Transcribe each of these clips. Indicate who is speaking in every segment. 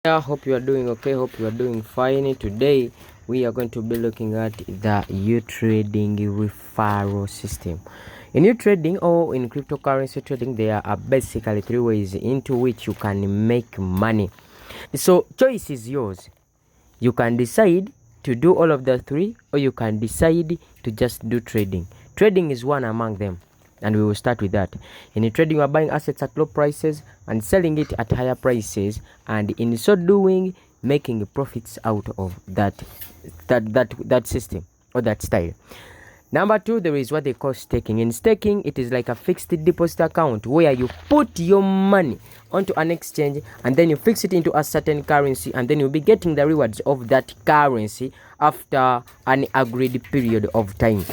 Speaker 1: Hope you are doing okay. Hope you are doing fine. Today we are going to be looking at the Utrading referral system. In Utrading or in cryptocurrency trading, there are basically three ways into which you can make money. So choice is yours. You can decide to do all of the three, or you can decide to just do trading. Trading is one among them, and we will start with that. In trading, you are buying assets at low prices and selling it at higher prices, and in so doing, making profits out of that system or that style. Number two, there is what they call staking. In staking, it is like a fixed deposit account where you put your money onto an exchange and then you fix it into a certain currency, and then you'll be getting the rewards of that currency after an agreed period of time.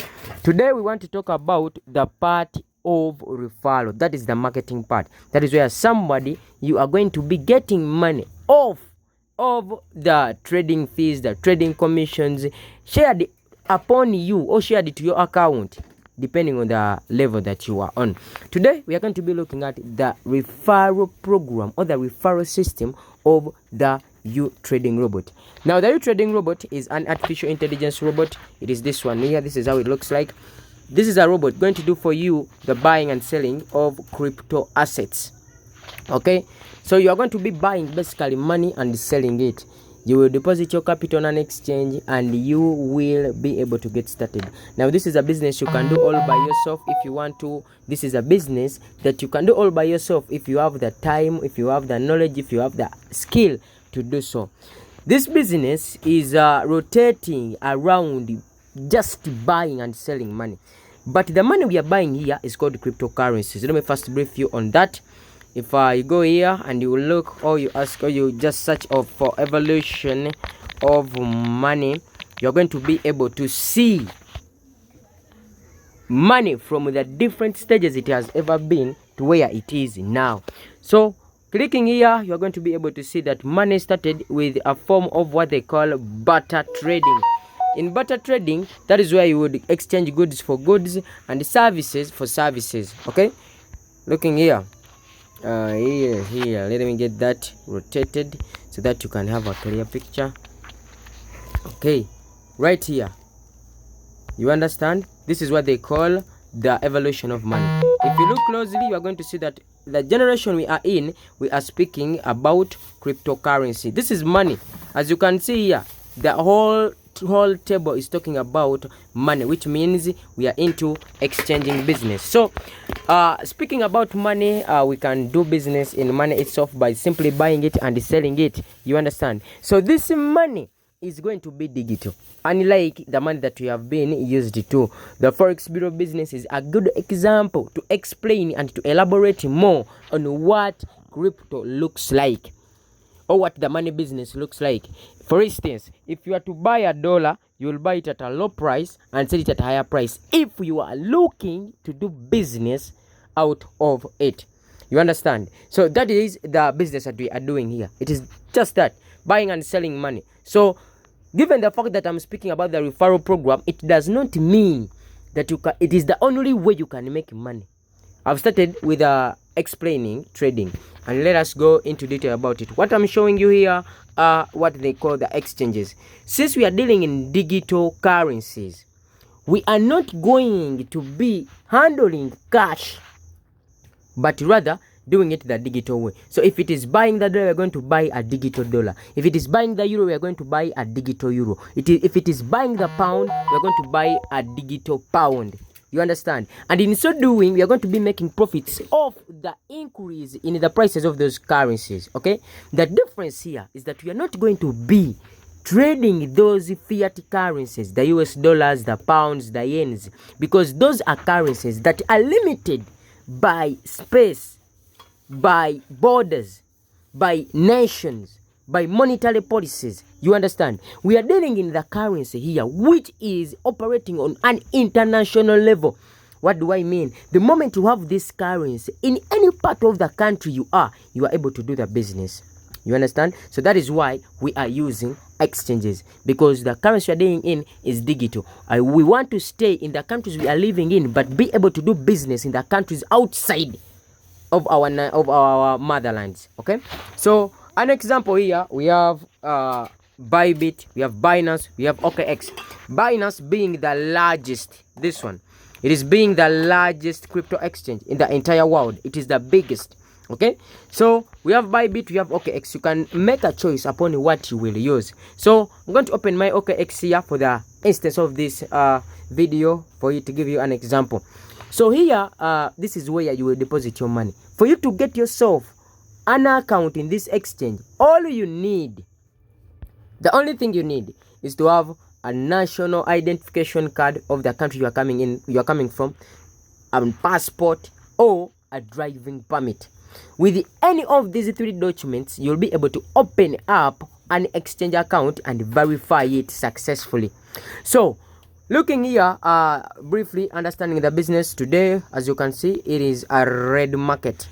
Speaker 1: Today, we want to talk about the part of referral. That is the marketing part. That is where you are going to be getting money off of the trading fees, the trading commissions shared upon you or shared to your account, depending on the level that you are on. Today we are going to be looking at the referral program or the referral system of the Utrading robot. Now the Utrading robot is an artificial intelligence robot. It is this one here. This is how it looks like. This is a robot going to do for you the buying and selling of crypto assets. Okay, so you are going to be buying basically money and selling it. You will deposit your capital on an exchange and you will be able to get started. Now this is a business you can do all by yourself if you want to. This is a business that you can do all by yourself if you have the time, if you have the knowledge, if you have the skill to do so. This business is rotating around just buying and selling money. But the money we are buying here is called cryptocurrencies. Let me first brief you on that. If you go here and you look, or you ask, or you just search for evolution of money, you're going to be able to see money from the different stages it has ever been to where it is now. So clicking here, you're going to be able to see that money started with a form of what they call barter trading. In barter trading, that is where you would exchange goods for goods and services for services. Okay, looking here. Here, let me get that rotated so that you can have a clear picture. Okay, right here, you understand, this is what they call the evolution of money. If you look closely, you are going to see that the generation we are in, we are speaking about cryptocurrency. This is money. As you can see here, the whole table is talking about money, which means we are into exchanging business. So speaking about money, we can do business in money itself by simply buying it and selling it. You understand? So this money is going to be digital, unlike the money that we have been used to. The Forex Bureau business is a good example to explain and to elaborate more on what crypto looks like, or what the money business looks like. For instance, if you are to buy $1, you will buy it at a low price and sell it at a higher price if you are looking to do business out of it. You understand? So that is the business that we are doing here. It is just that, buying and selling money. So given the fact that I'm speaking about the referral program, it does not mean that it is the only way you can make money. I've started with explaining trading, and let us go into detail about it. What I'm showing you here are what they call the exchanges. Since we are dealing in digital currencies, we are not going to be handling cash, but rather doing it the digital way. So if it is buying the dollar, we're going to buy a digital dollar. If it is buying the euro, we are going to buy a digital euro. If it is buying the pound, we're going to buy a digital pound. You understand? And in so doing, we are going to be making profits off the increase in the prices of those currencies. Okay? The difference here is that we are not going to be trading those fiat currencies, the US dollars, the pounds, the yens, because those are currencies that are limited by space, by borders, by nations, by monetary policies. You understand? We are dealing in the currency here, which is operating on an international level. What do I mean? The moment you have this currency in any part of the country you are able to do the business. You understand? So that is why we are using exchanges, because the currency we are dealing in is digital. We want to stay in the countries we are living in, but be able to do business in the countries outside of our motherlands. Okay, so An example here, we have Bybit, we have Binance, we have OKX. Binance being the largest, this one, it is being the largest crypto exchange in the entire world. It is the biggest. Okay, so we have Bybit, we have OKX. You can make a choice upon what you will use. So I'm going to open my OKX here for the instance of this video, for you to give you an example. So here, this is where you will deposit your money. For you to get yourself an account in this exchange, all you need, the only thing you need is to have a national identification card of the country you are coming from, a passport, or a driving permit. With any of these 3 documents, you'll be able to open up an exchange account and verify it successfully. So looking here, briefly understanding the business today, as you can see, it is a red market,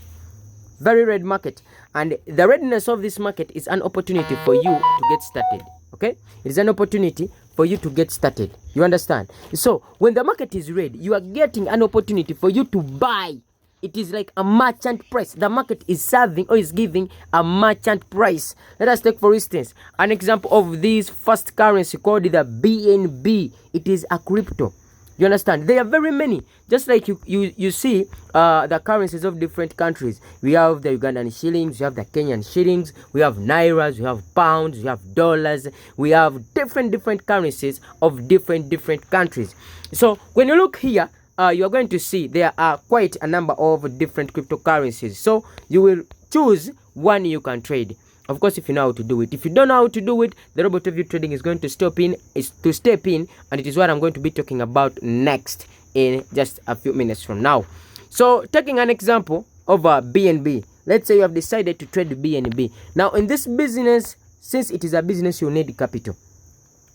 Speaker 1: very red market, and the redness of this market is an opportunity for you to get started. Okay, it is an opportunity for you to get started. You understand? So when the market is red, you are getting an opportunity for you to buy. It is like a merchant price. The market is serving or is giving a merchant price. Let us take, for instance, an example of this first currency called the BNB. It is a crypto. You understand? There are very many. Just like you see the currencies of different countries. We have the Ugandan shillings, we have the Kenyan shillings, we have nairas, we have pounds, we have dollars, we have different currencies of different countries. So when you look here, you are going to see there are quite a number of different cryptocurrencies. So you will choose one you can trade. Of course, if you know how to do it. If you don't know how to do it, the robot of Utrading is going to step in, and it is what I'm going to be talking about next in just a few minutes from now. So taking an example of BNB, let's say you have decided to trade BNB. Now in this business, since it is a business, you need capital.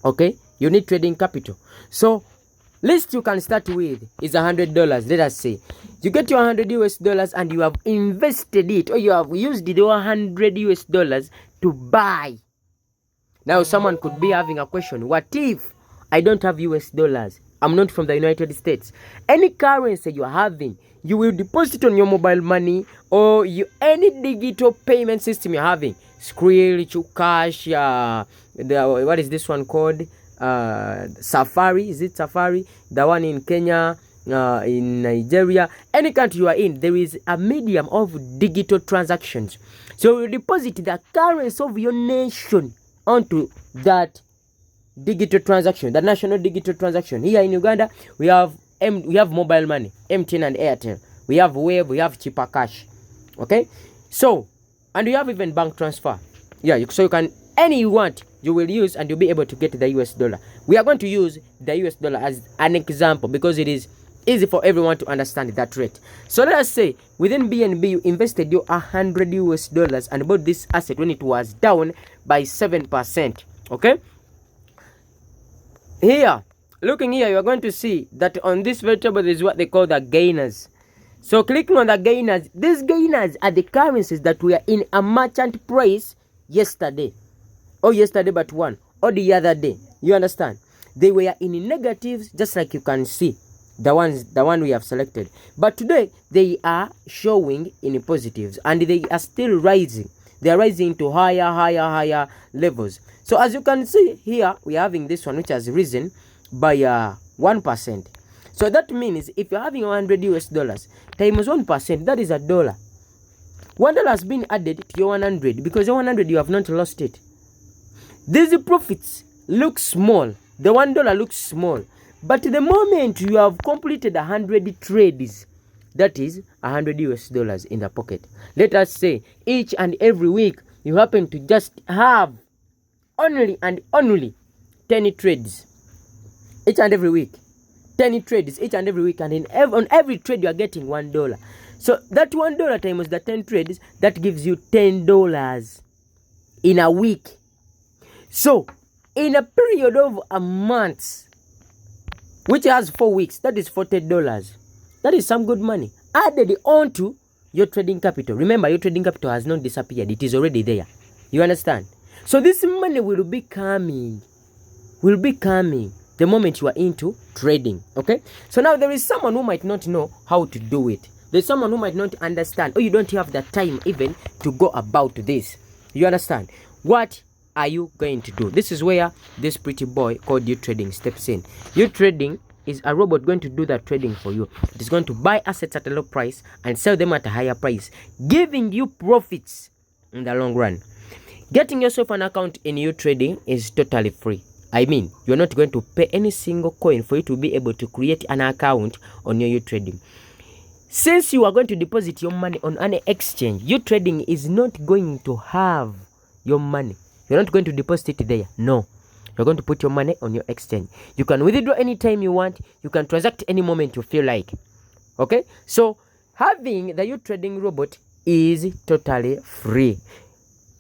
Speaker 1: Okay, you need trading capital. So least you can start with is $100. Let us say you get your $100 and you have invested it, or you have used the $100 to buy. Now someone could be having a question: what if I don't have US dollars? I'm not from the United States. Any currency you are having, you will deposit on your mobile money or any digital payment system you're having. Skrill, Cash, what is this one called? Safari, is it Safari? The one in Kenya, in Nigeria, any country you are in, there is a medium of digital transactions. So you deposit the currency of your nation onto that digital transaction, the national digital transaction. Here in Uganda, we have mobile money, MTN and Airtel. We have Wave, we have Cheaper Cash. Okay, so and we have even bank transfer. Yeah, so you can any you want, you will use, and you'll be able to get the US dollar. We are going to use the US dollar as an example because it is easy for everyone to understand that rate. So let us say within BNB you invested your $100 and bought this asset when it was down by 7%. Okay, here looking here, you are going to see that on this very table there is what they call the gainers. So clicking on the gainers, these gainers are the currencies that were in a merchant price yesterday, or yesterday but one, or the other day. You understand? They were in negatives, just like you can see the one we have selected. But today they are showing in positives, and they are still rising. They are rising to higher levels. So as you can see here, we are having this one which has risen by 1%. So that means if you're having $100 times 1%, that is $1. $1 has been added to your 100 because your 100 you have not lost it. These profits look small. The $1 looks small, but the moment you have completed 100 trades, that is $100 in the pocket. Let us say each and every week you happen to just have only 10 trades each and every week. 10 trades each and every week, and on every trade you are getting $1. So that $1 times the 10 trades, that gives you $10 in a week. So in a period of a month, which has 4 weeks, that is $40. That is some good money added onto your trading capital. Remember, your trading capital has not disappeared. It is already there. You understand? So this money will be coming the moment you are into trading. Okay, so now there is someone who might not know how to do it. There's someone who might not understand, or you don't have the time even to go about this. You understand? What are you going to do? This is where this pretty boy called Utrading steps in. Utrading is a robot going to do that trading for you. It is going to buy assets at a low price and sell them at a higher price, giving you profits in the long run. Getting yourself an account in Utrading is totally free. I mean, you're not going to pay any single coin for you to be able to create an account on your Utrading. Since you are going to deposit your money on an exchange, Utrading is not going to have your money. You're not going to deposit it there. No. You're going to put your money on your exchange. You can withdraw anytime you want. You can transact any moment you feel like. Okay? So, having the Utrading robot is totally free.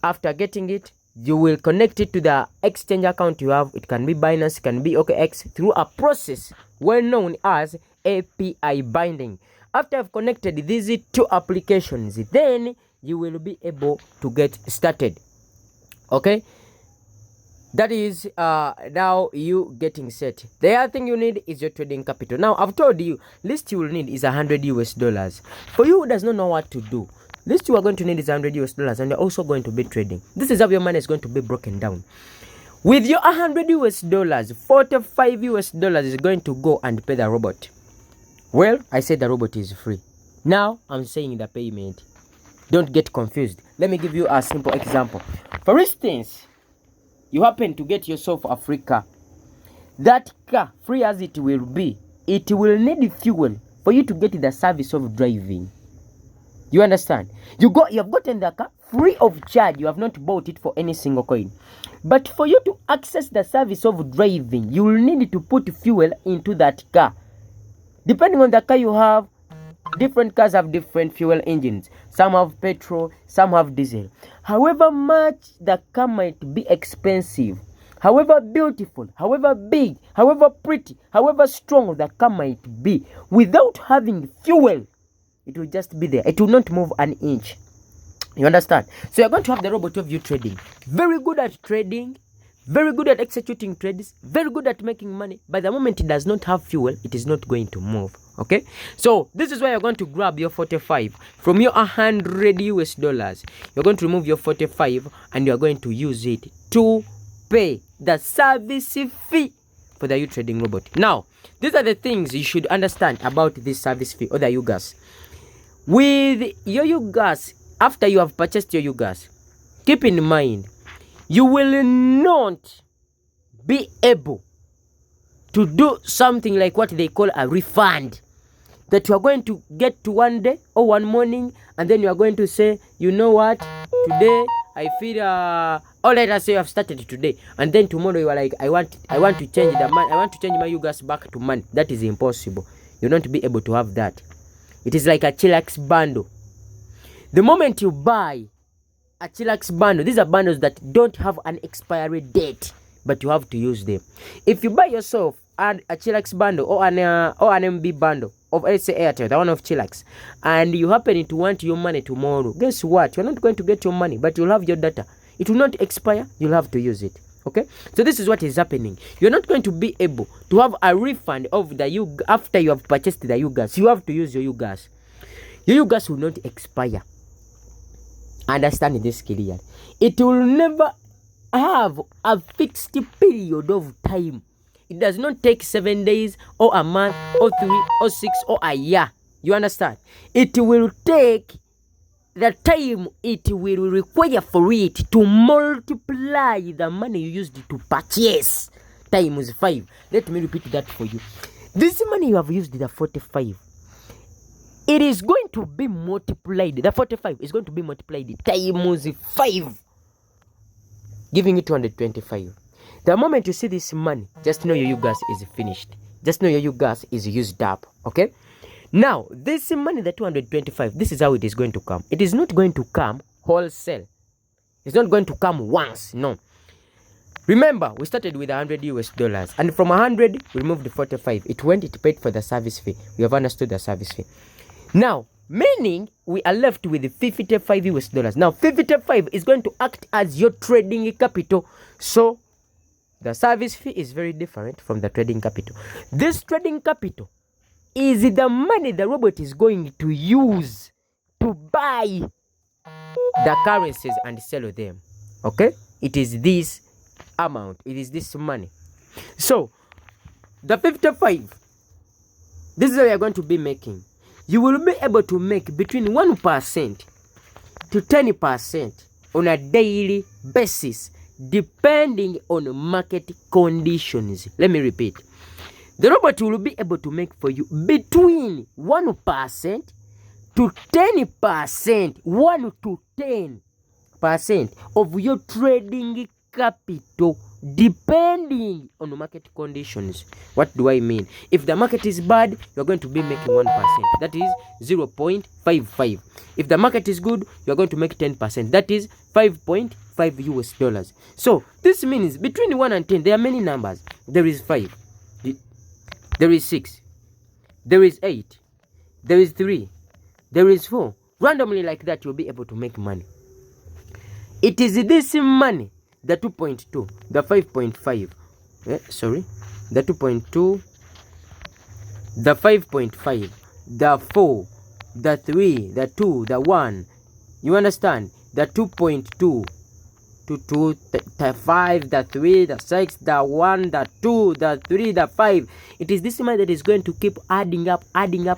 Speaker 1: After getting it, you will connect it to the exchange account you have. It can be Binance, it can be OKX, through a process well known as API binding. After I've connected these two applications, then you will be able to get started. Okay? That is now you getting set. The other thing you need is your trading capital. Now, I've told you, least you will need is $100. For you who does not know what to do, least you are going to need is $100, and you're also going to be trading. This is how your money is going to be broken down. With your $100, $45 is going to go and pay the robot. Well, I said the robot is free. Now, I'm saying the payment. Don't get confused. Let me give you a simple example. For instance, you happen to get yourself a free car. That car, free as it will be, it will need fuel for you to get the service of driving. You understand? You have gotten the car free of charge. You have not bought it for any single coin. But for you to access the service of driving, you will need to put fuel into that car. Depending on the car you have, different cars have different fuel engines. Some have petrol, some have diesel. However much the car might be expensive, however beautiful, however big, however pretty, however strong the car might be, without having fuel, it will just be there. It will not move an inch. You understand? So you're going to have the robot of Utrading. Very good at trading, very good at executing trades, very good at making money. But the moment it does not have fuel, it is not going to move. Okay? So this is why you're going to grab your 45 from your $100. You're going to remove your 45 and you're going to use it to pay the service fee for the Utrading robot. Now, these are the things you should understand about this service fee or the UGAS. With your UGAS, after you have purchased your UGAS, keep in mind, you will not be able to do something like what they call a refund. That you are going to get to one day or one morning, and then you are going to say, you know what, today I feel all right, I say you have started today, and then tomorrow you are like, I want to change the money, I want to change my UGAS back to money. That is impossible. You're not be able to have that. It is like a chillax bundle. The moment you buy a chillax bundle, these are bundles that don't have an expiry date, but you have to use them. If you buy yourself a chillax bundle or an MB bundle of, let's say, Airtel, the one of chillax, and you happen to want your money tomorrow, guess what? You're not going to get your money, but you'll have your data. It will not expire. You'll have to use it. Okay? So this is what is happening. You're not going to be able to have a refund of the UGAS after you have purchased the UGAS. You have to use your UGAS. Your UGAS will not expire. Understand this clearly. It will never have a fixed period of time. It does not take 7 days or a month or 3 or 6 or a year. You understand? It will take the time it will require for it to multiply the money you used to purchase times 5. Let me repeat that for you. This money you have used, the 45, it is going to be multiplied. The 45 is going to be multiplied times 5, giving you 225. The moment you see this money, just know your UGAS is finished. Just know your UGAS is used up. Okay? Now, this money, the 225, this is how it is going to come. It is not going to come wholesale. It's not going to come once. No. Remember, we started with $100, and from 100, we removed the 45. It paid for the service fee. We have understood the service fee. Now, meaning we are left with $55. Now, 55 is going to act as your trading capital. So, the service fee is very different from the trading capital. This trading capital is the money the robot is going to use to buy the currencies and sell them. Okay, it is this amount, it is this money. So the 55, this is what you're going to be making. You will be able to make between 1% to 10% on a daily basis, depending on market conditions. Let me repeat. The robot will be able to make for you between 1% to 10%, 1 to 10% of your trading capital, depending on market conditions. What do I mean? If the market is bad, you're going to be making 1%. That is 0.55. If the market is good, you're going to make 10%. That is 5.5 US dollars. So this means between 1 and 10, there are many numbers. There is 5. There is 6. There is 8. There is 3. There is 4. Randomly like that, you'll be able to make money. It is this money, the 2.2, the 5.5, the 2.2, the 5.5, the 4, the 3, the 2, the 1, you understand? The 2.2, the 5, the 3, the 6, the 1, the 2, the 3, the 5. It is this money that is going to keep adding up until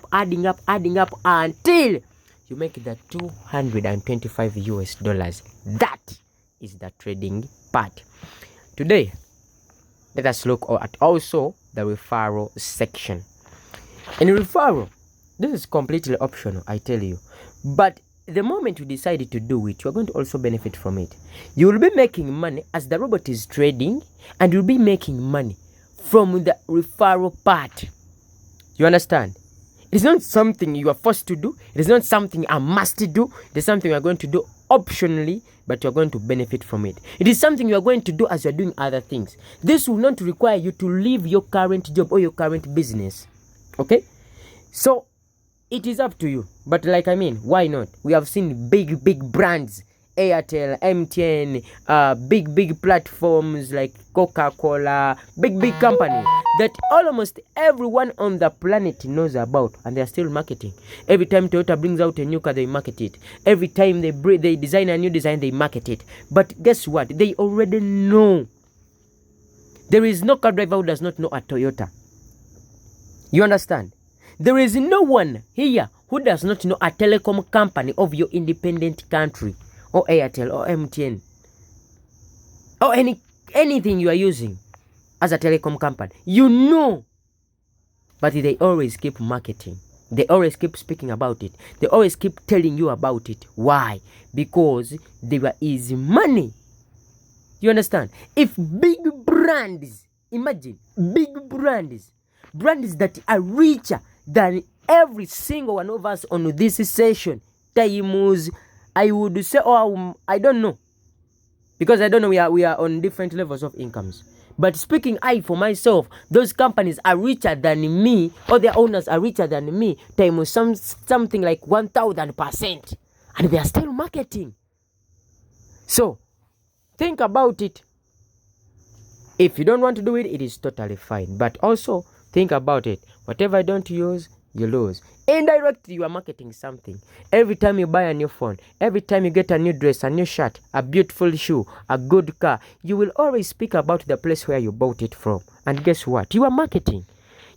Speaker 1: you make the 225 US dollars. That is the trading part. Today, let us look at also the referral section. In referral, this is completely optional, I tell you. But the moment you decide to do it, you're going to also benefit from it. You will be making money as the robot is trading, and you'll be making money from the referral part. You understand? It is not something you are forced to do. It is not something I must do. It is something you are going to do optionally, but you are going to benefit from it. It is something you are going to do as you are doing other things. This will not require you to leave your current job or your current business. Okay? So it is up to you. But why not? We have seen big brands, Airtel, MTN, big platforms like Coca-Cola, big companies that almost everyone on the planet knows about, and they are still marketing. Every time Toyota brings out a new car, they market it. Every time they design a new design, they market it. But guess what? They already know. There is no car driver who does not know a Toyota. You understand? There is no one here who does not know a telecom company of your independent country, or Airtel, or MTN, or anything you are using as a telecom company. You know. But they always keep marketing. They always keep speaking about it. They always keep telling you about it. Why? Because there is money. You understand? If big brands, imagine, big brands that are richer than every single one of us on this session, Timus, I would say, I don't know. Because I don't know, we are on different levels of incomes. But speaking for myself, those companies are richer than me, or their owners are richer than me, times something like 1,000%. And they are still marketing. So, think about it. If you don't want to do it, it is totally fine. But also, think about it. Whatever I don't use, you lose. Indirectly, you are marketing something. Every time you buy a new phone, every time you get a new dress, a new shirt, a beautiful shoe, a good car, you will always speak about the place where you bought it from. And guess what? You are marketing.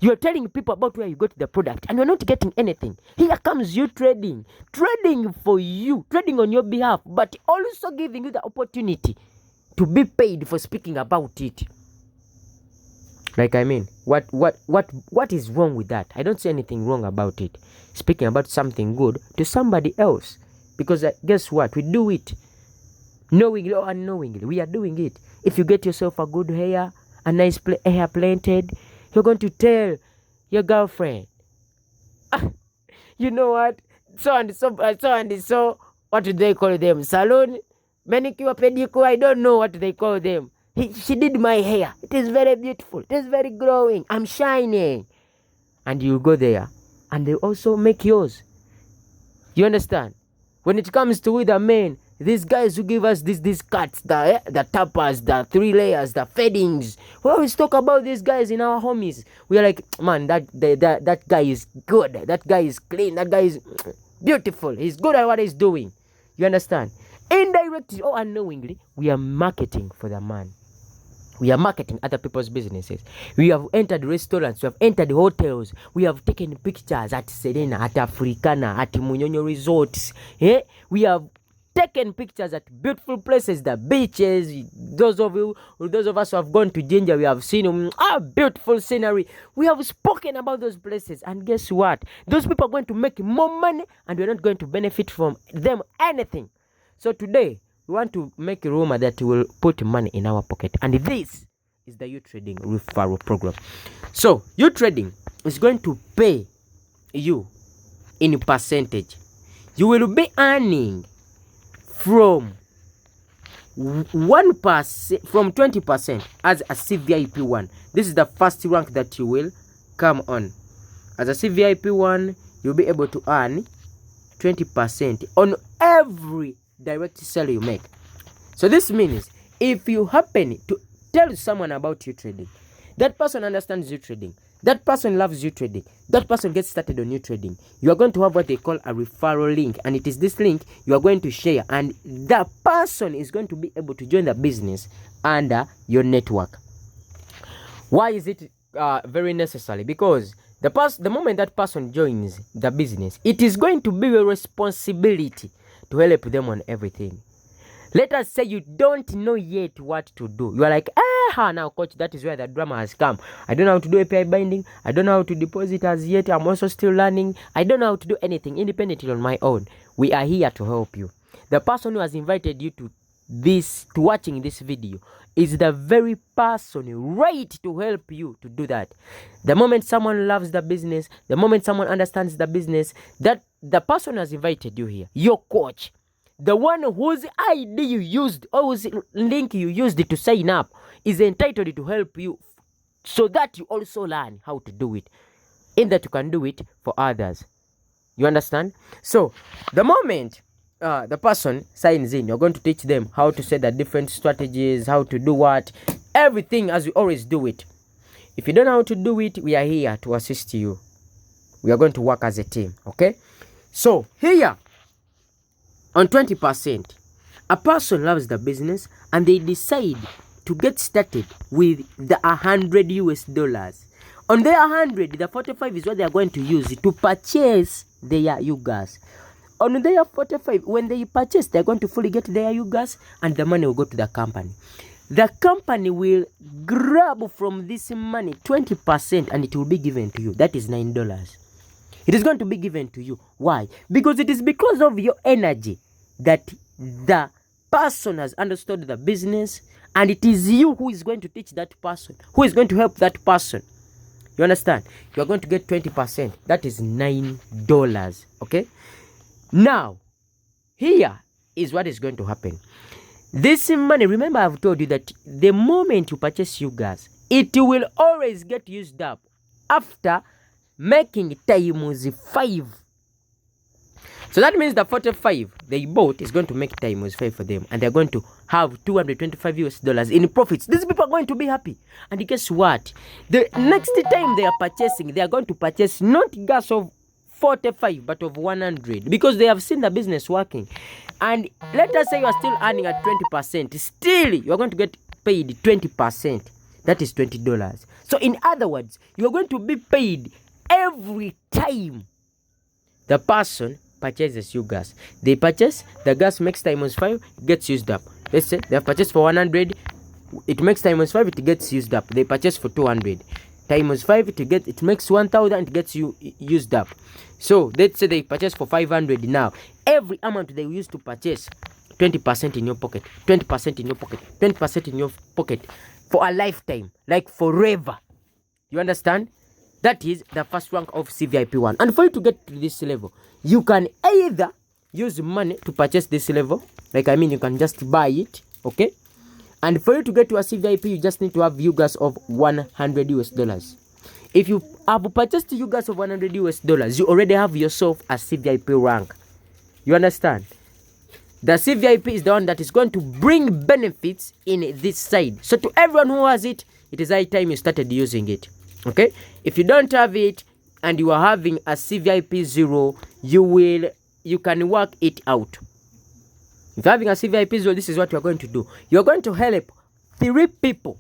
Speaker 1: You are telling people about where you got the product, and you're not getting anything. Here comes you trading. Trading for you. Trading on your behalf, but also giving you the opportunity to be paid for speaking about it. What is wrong with that? I don't see anything wrong about it. Speaking about something good to somebody else. Because guess what? We do it. Knowingly or unknowingly, we are doing it. If you get yourself a good hair, a nice hair planted, you're going to tell your girlfriend, you know what? So and so, what do they call them? Salon? Manicure, pedicure, I don't know what they call them. She did my hair. It is very beautiful. It is very glowing. I'm shining. And you go there, and they also make yours. You understand? When it comes to with the men, these guys who give us these cuts, the tappers, the 3 layers, the fadings, we always talk about these guys in our homies. We are like, man, that guy is good. That guy is clean. That guy is beautiful. He's good at what he's doing. You understand? Indirectly or unknowingly, we are marketing for the man. We are marketing other people's businesses. We have entered restaurants, we have entered hotels, we have taken pictures at Serena, at Africana, at Munyonyo Resorts. We have taken pictures at beautiful places, the beaches. Those of us who have gone to Ginger, we have seen beautiful scenery. We have spoken about those places, and guess what? Those people are going to make more money, and we're not going to benefit from them anything. So today, we want to make a rumor that will put money in our pocket, and this is the Utrading referral program. So Utrading is going to pay you in percentage. You will be earning from 1%, from 20% as a CVIP one. This is the first rank that you will come on. As a CVIP one, you'll be able to earn 20% on every direct sale you make. So this means if you happen to tell someone about Utrading, that person understands Utrading, that person loves Utrading, that person gets started on Utrading, you are going to have what they call a referral link, and it is this link you are going to share, and the person is going to be able to join the business under your network. Why is it very necessary? Because the moment that person joins the business, it is going to be your responsibility to help them on everything. Let us say you don't know yet what to do. You are like, now coach, that is where the drama has come. I don't know how to do API binding. I don't know how to deposit as yet. I'm also still learning. I don't know how to do anything independently on my own. We are here to help you. The person who has invited you to watching this video is the very person right to help you to do that. The moment someone loves the business, the moment someone understands the business, that the person has invited you here, your coach, the one whose ID you used or whose link you used to sign up, is entitled to help you so that you also learn how to do it, in that you can do it for others. You understand? So the moment the person signs in, you're going to teach them how to set the different strategies, how to do what, everything as we always do it. If you don't know how to do it, we are here to assist you. We are going to work as a team, okay? So here, on 20%, a person loves the business and they decide to get started with the $100. On their 100, the 45 is what they are going to use to purchase their UGAs. On their 45, when they purchase, they're going to fully get their UGAs, and the money will go to the company. The company will grab from this money 20%, and it will be given to you. That is $9. It is going to be given to you. Why? Because it is because of your energy that the person has understood the business, and it is you who is going to teach that person, who is going to help that person. You understand? You are going to get 20%. That is $9. Okay? Now, here is what is going to happen. This money, remember I've told you that the moment you purchase UGAs, it will always get used up after making times 5. So that means the 45 they bought is going to make times 5 for them, and they're going to have $225 in profits. These people are going to be happy. And guess what? The next time they are purchasing, they are going to purchase not gas of 45 but of 100, because they have seen the business working. And let us say you are still earning at 20%, still you are going to get paid 20%. That is $20. So in other words, you are going to be paid every time the person purchases your gas. They purchase, the gas makes times 5, gets used up. Let's say they have purchased for 100, it makes times 5, it gets used up. They purchase for 200, times 5, it makes 1,000, it gets used up. So let's say they purchase for 500 now. Every amount they use to purchase, 20% in your pocket, 20% in your pocket, 20% in your pocket for a lifetime, like forever. You understand? That is the first rank of CVIP 1. And for you to get to this level, you can either use money to purchase this level, like you can just buy it, okay? And for you to get to a CVIP, you just need to have UGAs of $100. If you have purchased UGAs of $100, you already have yourself a CVIP rank. You understand? The CVIP is the one that is going to bring benefits in this side. So to everyone who has it, it is high time you started using it. Okay? If you don't have it and you are having a CVIP 0, you can work it out. If you're having a CVIP zone, this is what you're going to do. You're going to help 3 people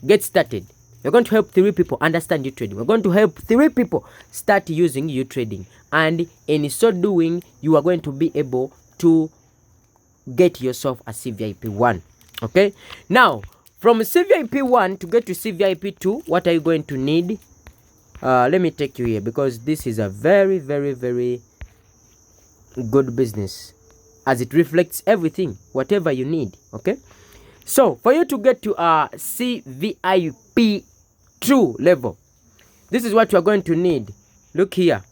Speaker 1: get started. You're going to help 3 people understand Utrading. We're going to help 3 people start using Utrading. And in so doing, you are going to be able to get yourself a CVIP 1. Okay? Now, from CVIP 1 to get to CVIP 2, what are you going to need? Let me take you here, because this is a very, very, very good business, as it reflects everything, whatever you need. Okay? So, for you to get to a CVIP 2 level, this is what you are going to need. Look here.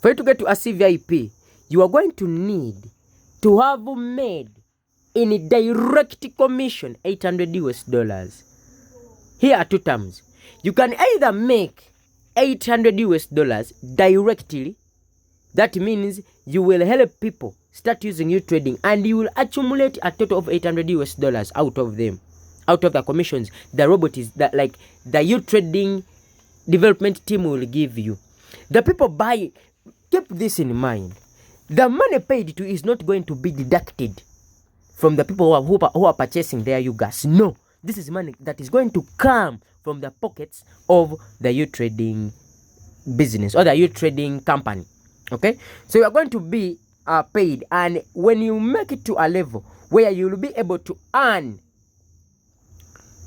Speaker 1: For you to get to a CVIP, you are going to need to have made in direct commission $800. Here are 2 terms. You can either make $800 directly. That means you will help people start using Utrading, and you will accumulate a total of $800 out of them, out of the commissions the robot is that, like, the Utrading development team will give you. The people buy. Keep this in mind. The money paid to is not going to be deducted from the people who are purchasing their UGAs. No, this is money that is going to come from the pockets of the Utrading business or the Utrading company. Okay, so you are going to be paid, and when you make it to a level where you will be able to earn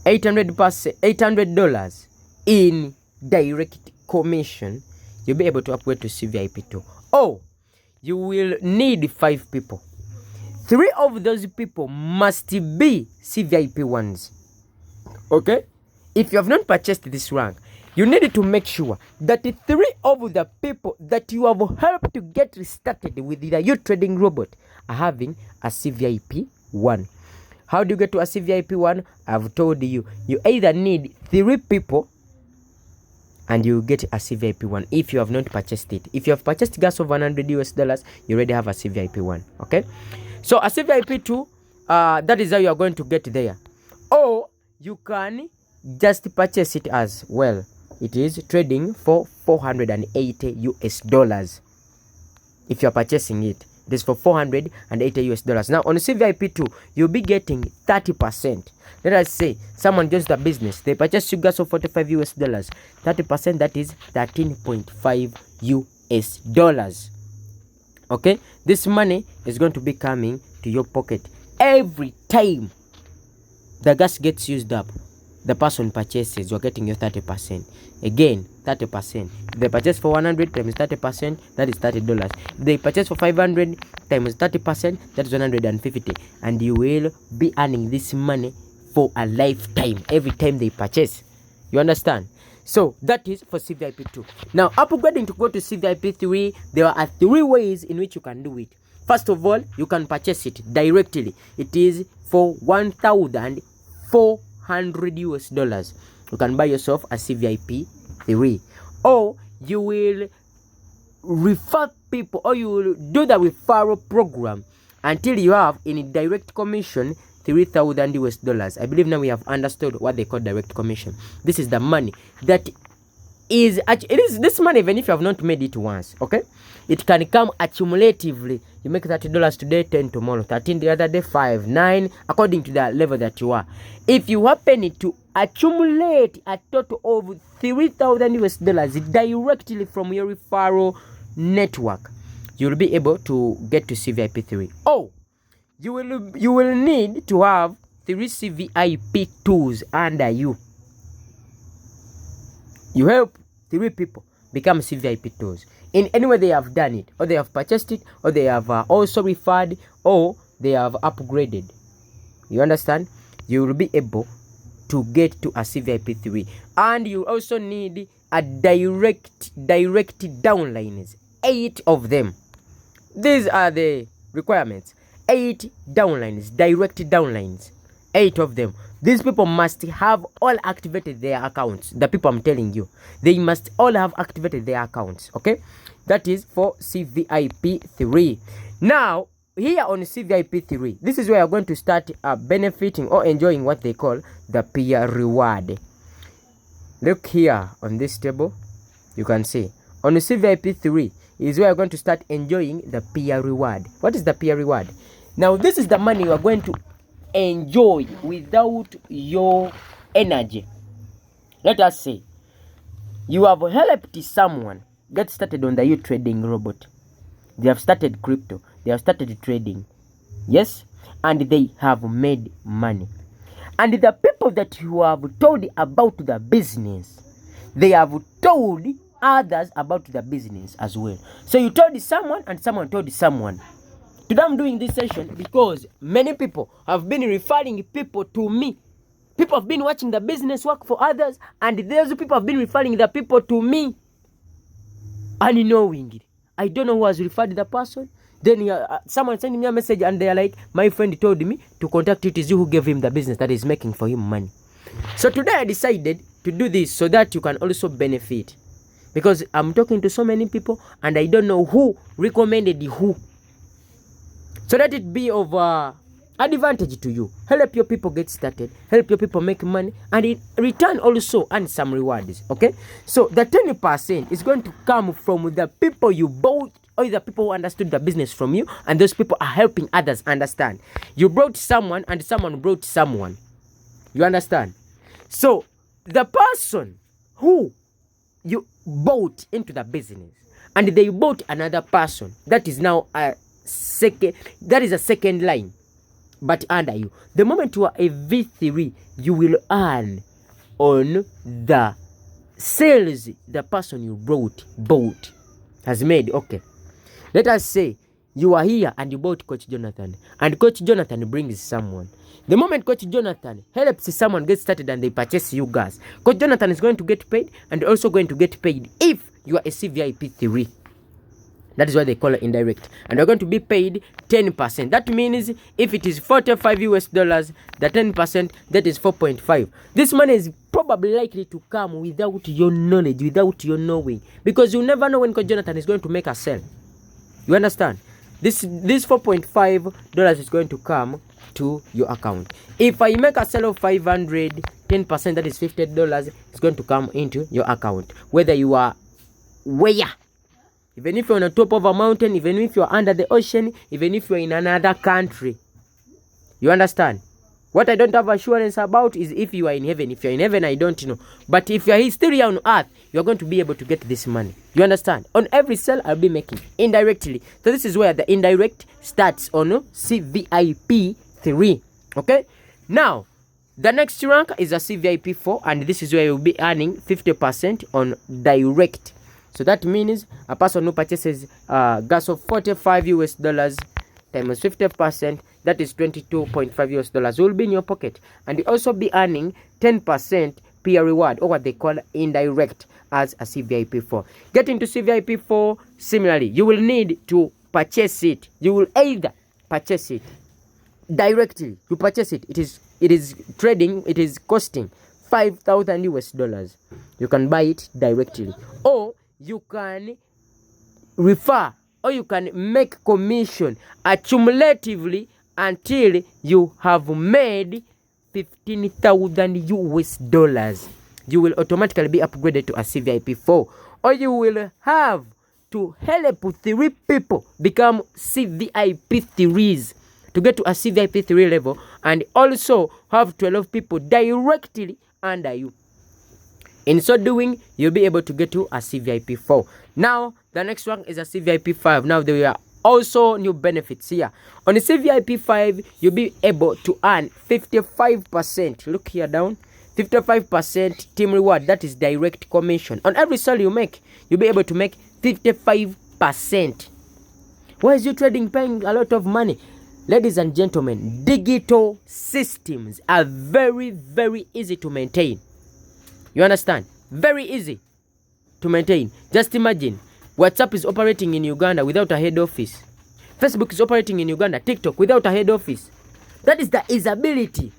Speaker 1: $800 in direct commission, you'll be able to upgrade to CVIP 2. Oh, you will need 5 people. 3 of those people must be CVIP 1s. Okay? If you have not purchased this rank, you need to make sure that the 3 of the people that you have helped to get started with the Utrading robot are having a CVIP 1. How do you get to a CVIP 1? I've told you. You either need 3 people and you get a CVIP 1 if you have not purchased it. If you have purchased gas of $100, you already have a CVIP 1. Okay? So a CVIP 2, that is how you are going to get there. Or you can just purchase it as well. It is trading for $480. If you are purchasing it, it is for $480. Now on CVIP 2, you'll be getting 30%. Let us say someone joins the business, they purchase sugar of $45. 30%, that is $13.5. Okay, this money is going to be coming to your pocket every time the gas gets used up. The person purchases, you're getting your 30%. Again, 30%. If they purchase for 100 times 30%, that is $30. If they purchase for 500 times 30%, that is 150. And you will be earning this money for a lifetime every time they purchase. You understand? So that is for CVIP 2. Now, upgrading to go to CVIP 3, there are 3 ways in which you can do it. First of all, you can purchase it directly. It is for $1,400. You can buy yourself a CVIP 3. Or you will refer people, or you will do the referral program until you have in direct commission $3,000. I believe now we have understood what they call direct commission. This is the money that is actually, it is this money even if you have not made it once. Okay, it can come accumulatively. You make $30 today, 10 tomorrow, 13 the other day, 5, 9, according to the level that you are. If you happen to accumulate a total of $3,000 directly from your referral network, you'll be able to get to CVIP 3. Oh, you will need to have 3 CVIP 2s under you. You help 3 people become CVIP 2s. In any way they have done it, or they have purchased it, or they have also referred, or they have upgraded. You understand? You will be able to get to a CVIP 3. And you also need a direct downlines. 8 of them. These are the requirements. 8 downlines, direct downlines. 8 of them. These people must have all activated their accounts. The people I'm telling you, they must all have activated their accounts. Okay, that is for CVIP 3. Now, here on CVIP 3, this is where you're going to start benefiting or enjoying what they call the peer reward. Look here on this table, you can see On CVIP 3 is where you're going to start enjoying the peer reward. What is the peer reward? Now, this is the money you are going to enjoy without your energy. Let us say you have helped someone get started on the Utrading robot. They have started crypto. They have started trading. Yes? And they have made money. And the people that you have told about the business, they have told others about the business as well. So you told someone and someone told someone. Today I'm doing this session because many people have been referring people to me. People have been watching the business work for others, and those people have been referring the people to me unknowingly. I don't know who has referred the person. Then someone sent me a message and they are like, my friend told me to contact you. It is you who gave him the business that is making for him money. So today I decided to do this so that you can also benefit. Because I'm talking to so many people and I don't know who recommended who. So that it be of advantage to you. Help your people get started. Help your people make money. And in return also earn some rewards. Okay? So the 20% is going to come from the people you bought, or the people who understood the business from you. And those people are helping others understand. You brought someone and someone brought someone. You understand? So the person who you bought into the business and they bought another person, that is now a second line, but under you. The moment you are a V3, you will earn on the sales the person you bought has made. Okay, let us say you are here and you bought Coach Jonathan, and Coach Jonathan brings someone. The moment Coach Jonathan helps someone get started and they purchase you guys, Coach Jonathan is going to get paid, and also going to get paid if you are a CVIP 3. That is why they call it indirect. And you're going to be paid 10%. That means if it is $45, the 10%, that is 4.5. This money is probably likely to come without your knowledge, without your knowing. Because you never know when Coach Jonathan is going to make a sale. You understand? This $4.5 is going to come to your account. If I make a sale of 500, 10%, that is $50, is going to come into your account. Whether you are where? Even if you're on the top of a mountain, even if you're under the ocean, even if you're in another country. You understand? What I don't have assurance about is if you are in heaven. If you're in heaven, I don't know. But if you're still here on earth, you're going to be able to get this money. You understand? On every sale, I'll be making indirectly. So this is where the indirect starts on CVIP 3. Okay? Now, the next rank is a CVIP 4, and this is where you'll be earning 50% on direct. So that means a person who purchases gas of $45 times 50%, that is $22.5 will be in your pocket. And you also be earning 10% peer reward, or what they call indirect, as a CVIP 4. Get into CVIP 4, similarly, you will need to purchase it. You will either purchase it directly. You purchase it. It is trading. It is costing $5,000. You can buy it directly, or you can refer, or you can make commission accumulatively until you have made $15,000. You will automatically be upgraded to a CVIP 4, or you will have to help 3 people become CVIP 3s to get to a CVIP 3 level, and also have 12 people directly under you. In so doing, you'll be able to get to a CVIP 4. Now, the next one is a CVIP 5. Now, there are also new benefits here. On the CVIP 5, you'll be able to earn 55%. Look here down. 55% team reward. That is direct commission. On every sale you make, you'll be able to make 55%. Why is Utrading paying a lot of money? Ladies and gentlemen, digital systems are very, very easy to maintain. You understand? Very easy to maintain. Just imagine, WhatsApp is operating in Uganda without a head office. Facebook is operating in Uganda. TikTok without a head office. That is the easeability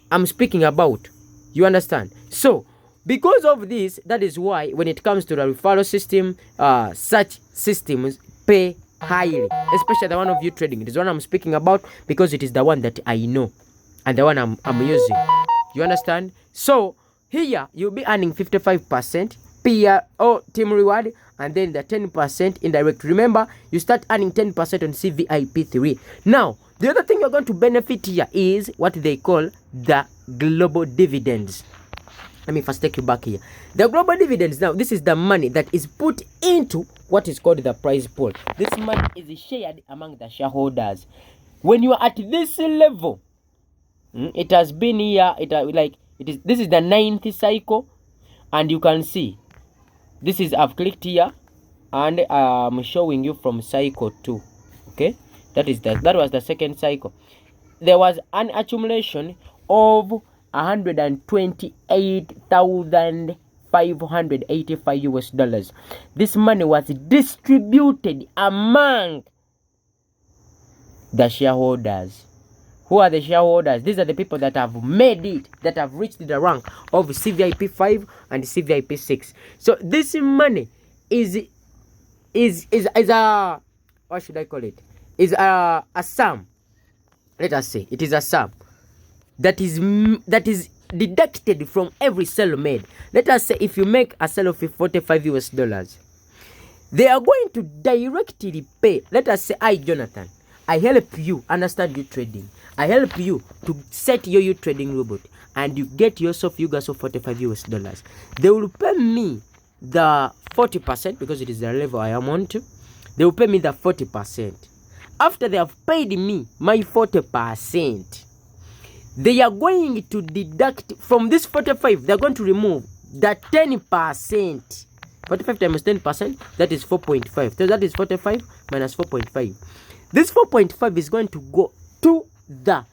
Speaker 1: I'm speaking about. You understand? So, because of this, that is why when it comes to the referral system, such systems pay highly. Especially the one of Utrading. It is one I'm speaking about because it is the one that I know and the one I'm using. You understand? So, here, you'll be earning 55%. peer or team reward, and then the 10% indirect. Remember, you start earning 10% on CVIP3. Now, the other thing you're going to benefit here is what they call the global dividends. Let me first take you back here. The global dividends, now, this is the money that is put into what is called the prize pool. This money is shared among the shareholders. When you are at this level, it has been here, this is the 9th cycle, and you can see, I've clicked here, and I'm showing you from cycle 2. Okay, that was the 2nd cycle. There was an accumulation of $128,585. This money was distributed among the shareholders. Who are the shareholders? These are the people that have made it, that have reached the rank of CVIP 5 and CVIP 6. So this money is a, what should I call it? Is a sum. Let us say it is a sum that is deducted from every sale made. Let us say if you make a sale of $45, they are going to directly pay. Let us say I, Jonathan, I help you understand Utrading. I help you to set your Utrading robot, and you get yourself $45. They will pay me the 40% because it is the level I am on to. They will pay me the 40%. After they have paid me my 40%, they are going to deduct from this 45. They are going to remove the 10%. 45 times 10%, that is 4.5. So that is 45 minus 4.5. This 4.5 is going to go to the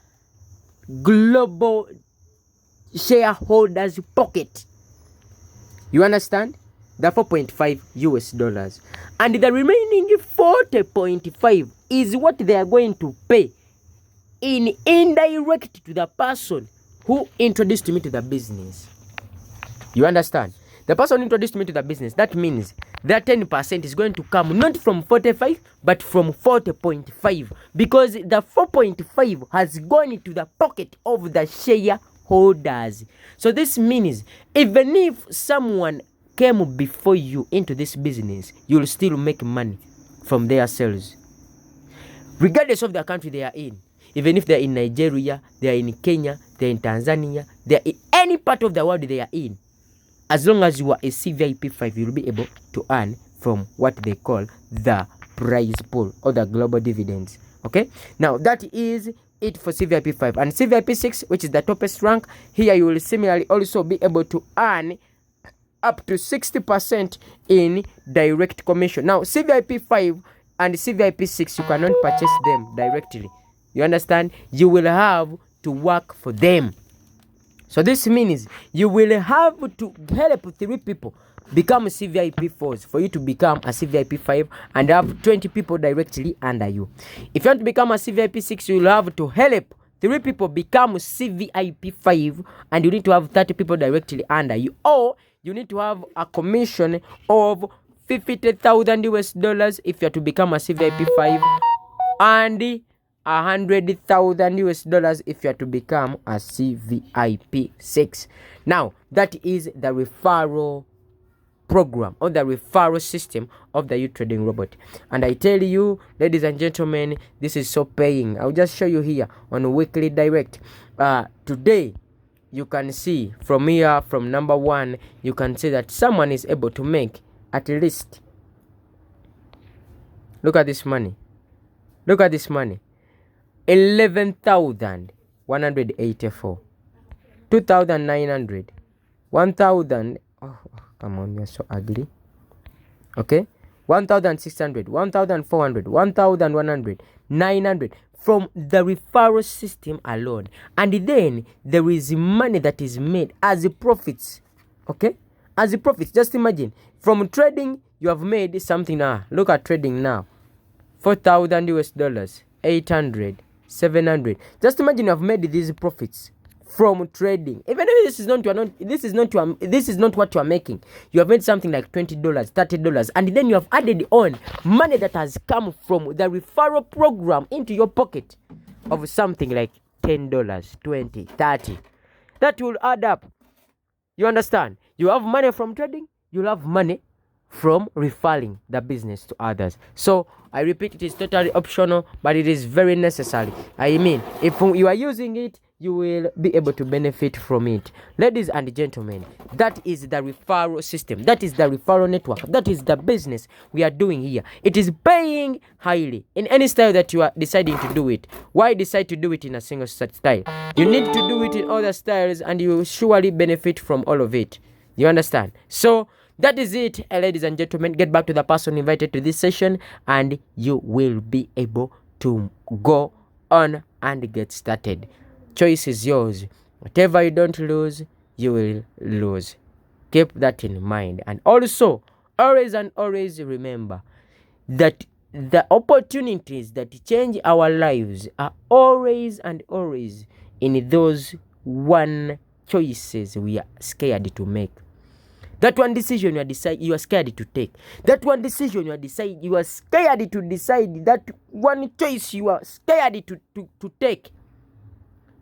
Speaker 1: global shareholders' pocket. You understand? The $4.5. And the remaining 40.5 is what they are going to pay in indirect to the person who introduced me to the business. You understand? The person introduced me to the business. That means that 10% is going to come not from 45 but from 40.5, because the 4.5 has gone into the pocket of the shareholders. So this means even if someone came before you into this business, you'll still make money from their sales, regardless of the country they are in. Even if they're in Nigeria, they're in Kenya, they're in Tanzania, they're in any part of the world they are in. As long as you are a CVIP 5, you'll be able to earn from what they call the prize pool or the global dividends. Okay, now that is it for CVIP 5. And CVIP 6, which is the toppest rank, here you will similarly also be able to earn up to 60% in direct commission. Now CVIP 5 and CVIP 6, you cannot purchase them directly. You understand? You will have to work for them. So this means you will have to help 3 people become CVIP 4s for you to become a CVIP 5 and have 20 people directly under you. If you want to become a CVIP 6, you will have to help 3 people become CVIP 5 and you need to have 30 people directly under you. Or you need to have a commission of $50,000 if you are to become a CVIP 5 and $100,000 if you are to become a CVIP 6. Now, that is the referral program or the referral system of the Utrading robot. And I tell you, ladies and gentlemen, this is so paying. I'll just show you here on Weekly Direct. Today, you can see from here, from number 1, you can see that someone is able to make at least, look at this money. Look at this money. 11,184, 2,900, 1,000. Oh, come on, you're so ugly. Okay, 1,600, 1,400, 1,100, 900 from the referral system alone. And then there is money that is made as profits. Okay, as profits. Just imagine from trading, you have made something now. Look at trading now. $4,000, 800. 700. Just imagine you have made these profits from trading. Even if this is not what you are making, you have made something like $20, $30, and then you have added on money that has come from the referral program into your pocket of something like $10, $20, $30. That will add up. You understand? You have money from trading, you'll have money from referring the business to others. So I repeat, it is totally optional, but it is very necessary. I mean, if you are using it, you will be able to benefit from it. Ladies and gentlemen, that is the referral system. That is the referral network. That is the business we are doing here. It is paying highly in any style that you are deciding to do it. Why decide to do it in a single style? You need to do it in other styles, and you will surely benefit from all of it. You understand? So that is it, ladies and gentlemen. Get back to the person invited to this session, and you will be able to go on and get started. Choice is yours. Whatever you don't lose, you will lose. Keep that in mind. And also, always and always remember that the opportunities that change our lives are always and always in those one choices we are scared to make. That one decision you are scared to take. That one decision you are scared to decide. That one choice you are scared to take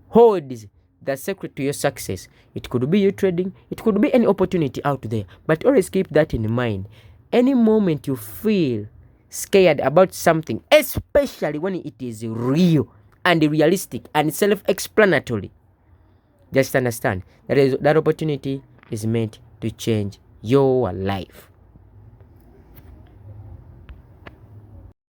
Speaker 1: holds the secret to your success. It could be Utrading, it could be any opportunity out there. But always keep that in mind. Any moment you feel scared about something, especially when it is real and realistic and self-explanatory, just understand that that opportunity is meant to change your life.